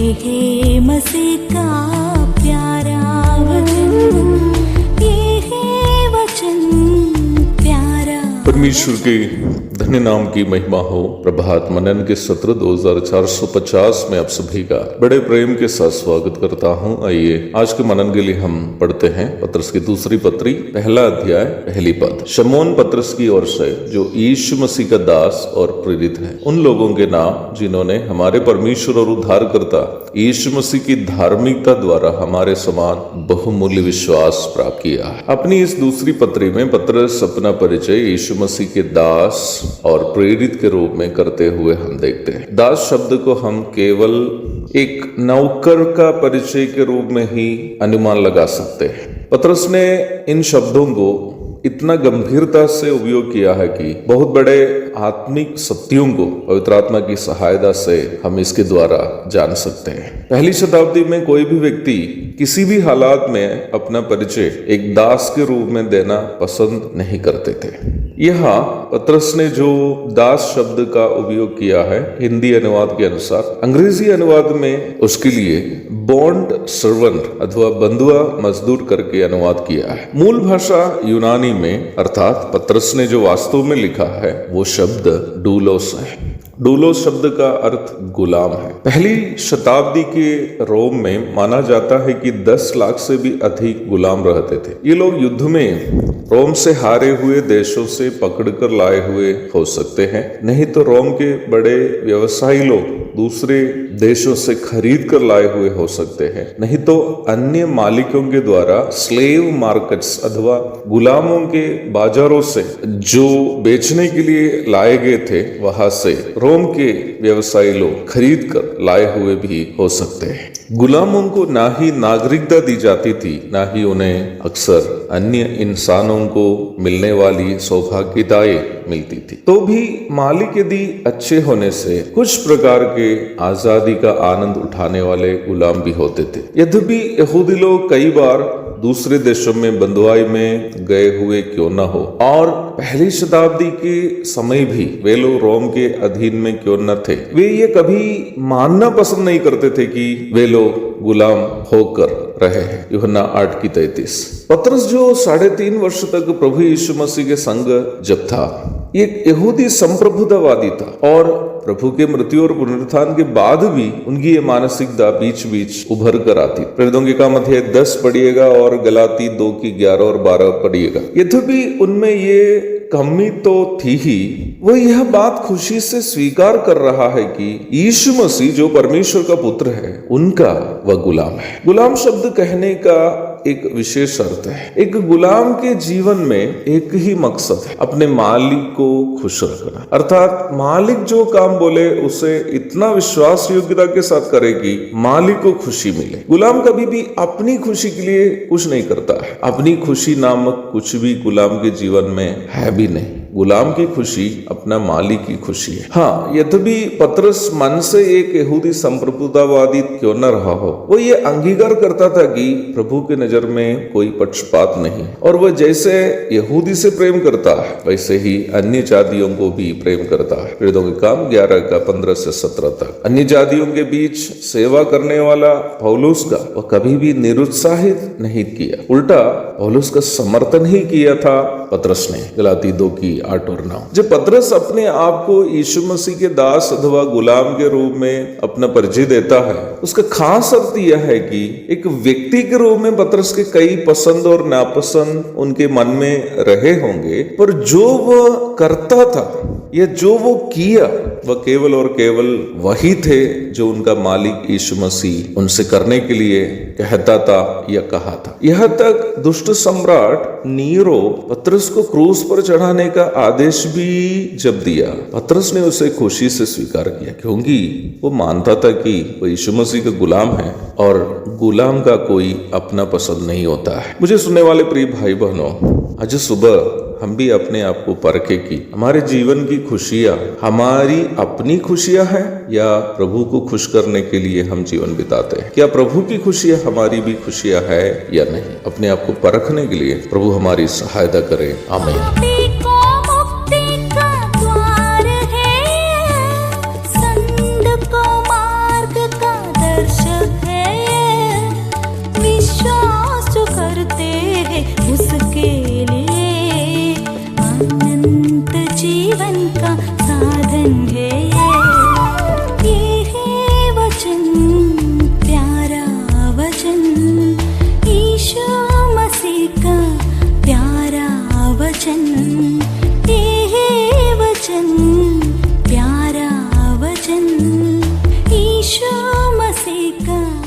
है मसीह का प्यारा वचन, ये है वचन प्यारा। परमेश्वर के धन्य नाम की महिमा हो। प्रभात मनन के सत्र 2450 में आप सभी का बड़े प्रेम के साथ स्वागत करता हूं। आइए आज के मनन के लिए हम पढ़ते हैं पत्रस की दूसरी पत्री, पहला अध्याय, पहली पद। शमौन पत्रस की ओर से, जो यीशु मसीह का दास और प्रेरित है, उन लोगों के नाम जिन्होंने हमारे परमेश्वर और उद्धारकर्ता यीशु मसीह की धार्मिकता द्वारा हमारे समान बहुमूल्य विश्वास प्राप्त किया है। अपनी इस दूसरी पत्री में पत्रस अपना परिचय यीशु मसीह के दास और प्रेरित के रूप में करते हुए हम देखते हैं। दास शब्द को हम केवल एक नौकर का परिचय के रूप में ही अनुमान लगा सकते हैं। पत्रस ने इन शब्दों को इतना गंभीरता से उपयोग किया है कि बहुत बड़े आत्मिक सत्यों को पवित्र आत्मा की सहायता से हम इसके द्वारा जान सकते हैं। पहली शताब्दी में कोई भी व्यक्ति किसी भी हालात में अपना परिचय एक दास के रूप में देना पसंद नहीं करते थे। यहाँ पत्रस ने जो दास शब्द का उपयोग किया है, हिंदी अनुवाद के अनुसार, अंग्रेजी अनुवाद में उसके लिए बॉन्ड सर्वेंट अथवा बंधुआ मजदूर करके अनुवाद किया है। मूल भाषा यूनानी में, अर्थात पत्रस ने जो वास्तव में लिखा है वो शब्द डूलोस है। डूलोस शब्द का अर्थ गुलाम है। पहली शताब्दी के रोम में माना जाता है कि 10 लाख से भी अधिक गुलाम रहते थे। ये लोग युद्ध में रोम से हारे हुए देशों से पकड़कर लाए हुए हो सकते हैं, नहीं तो रोम के बड़े व्यवसायी लोग दूसरे देशों से खरीद कर लाए हुए हो सकते हैं, नहीं तो अन्य मालिकों के द्वारा स्लेव मार्केट्स अथवा गुलामों के बाजारों से जो बेचने के लिए लाए गए थे, वहां से रोम के व्यवसायी लोग खरीद कर लाए हुए भी हो सकते हैं। गुलामों को ना ही नागरिकता दी जाती थी, ना ही उन्हें अक्सर अन्य इंसानों को मिलने वाली सौभाग्यताएं मिलती थी। तो भी मालिक यदि अच्छे होने से कुछ प्रकार के आजादी का आनंद उठाने वाले गुलाम भी होते थे। यद्यपि यहूदी लोग कई बार दूसरे देशों में बंधुआई में गए हुए क्यों न हो, और पहली शताब्दी के समय भी वे लोग रोम के अधीन में क्यों न थे, वे ये कभी मानना पसंद नहीं करते थे कि वे लोग गुलाम होकर रहे हैं। यूहन्ना 8:33। पत्रस जो 3.5 वर्ष तक प्रभु यीशु मसीह के संग जब था, एक यहूदी संप्रभुतावादी था, और प्रभु के मृत्यु और पुनरुत्थान के बाद भी उनकी ये मानसिकता बीच बीच उभर कर आती। प्रेरितों के काम अध्याय 10 पढ़िएगा और गलाती 2:11 और 12 पढ़िएगा। यद्यपि उनमें ये कमी तो थी ही, वो यह बात खुशी से स्वीकार कर रहा है कि यीशु मसीह जो परमेश्वर का पुत्र है, उनका वह गुलाम है। गुलाम शब्द कहने का एक विशेष अर्थ है। एक गुलाम के जीवन में एक ही मकसद है, अपने मालिक को खुश रखना। अर्थात मालिक जो काम बोले उसे इतना विश्वास योग्यता के साथ करे कि मालिक को खुशी मिले। गुलाम कभी भी अपनी खुशी के लिए कुछ नहीं करता है। अपनी खुशी नामक कुछ भी गुलाम के जीवन में है भी नहीं। गुलाम की खुशी अपना मालिक की खुशी है। हाँ, यद्यपि पत्रस मन से एक यहूदी संप्रभुतावादी क्यों न रहा हो, वो ये अंगीकार करता था कि प्रभु के नजर में कोई पक्षपात नहीं, और वह जैसे यहूदी से प्रेम करता है वैसे ही अन्य जातियों को भी प्रेम करता है। प्रेरितों के काम 11:15 से 17 तक। अन्य जातियों के बीच सेवा करने वाला पौलुस का वह कभी भी निरुत्साहित नहीं किया, उल्टा पौलुस का समर्थन ही किया था पत्रस ने। गलाती 2:8 और 9। जब पत्रस अपने आप को यीशु मसीह के दास अथवा गुलाम के रूप में अपना परिचय देता है, उसका खास अर्थ यह है कि एक व्यक्ति के रूप में पत्रस के कई पसंद और नापसंद उनके मन में रहे होंगे, पर जो वह करता था या जो वो किया, वह केवल और केवल वही थे जो उनका मालिक यीशु मसीह उनसे करने के लिए कहता था या कहा था। यह तक दुष्ट सम्राट नीरो पत्रस को क्रूस पर चढ़ाने का आदेश भी जब दिया, पत्रस ने उसे खुशी से स्वीकार किया, क्योंकि वो मानता था कि वो यीशु मसीह का गुलाम है और गुलाम का कोई अपना पसंद नहीं होता है। मुझे सुनने वाले प्रिय भाई बहनों, आज सुबह हम भी अपने आप को परखें कि हमारे जीवन की खुशियाँ हमारी अपनी खुशियाँ हैं या प्रभु को खुश करने के लिए हम जीवन बिताते हैं। क्या प्रभु की खुशियाँ हमारी भी खुशियाँ है या नहीं? अपने आप को परखने के लिए प्रभु हमारी सहायता करे। आमीन। संत को मार्ग का दर्शन यीशु मसीह का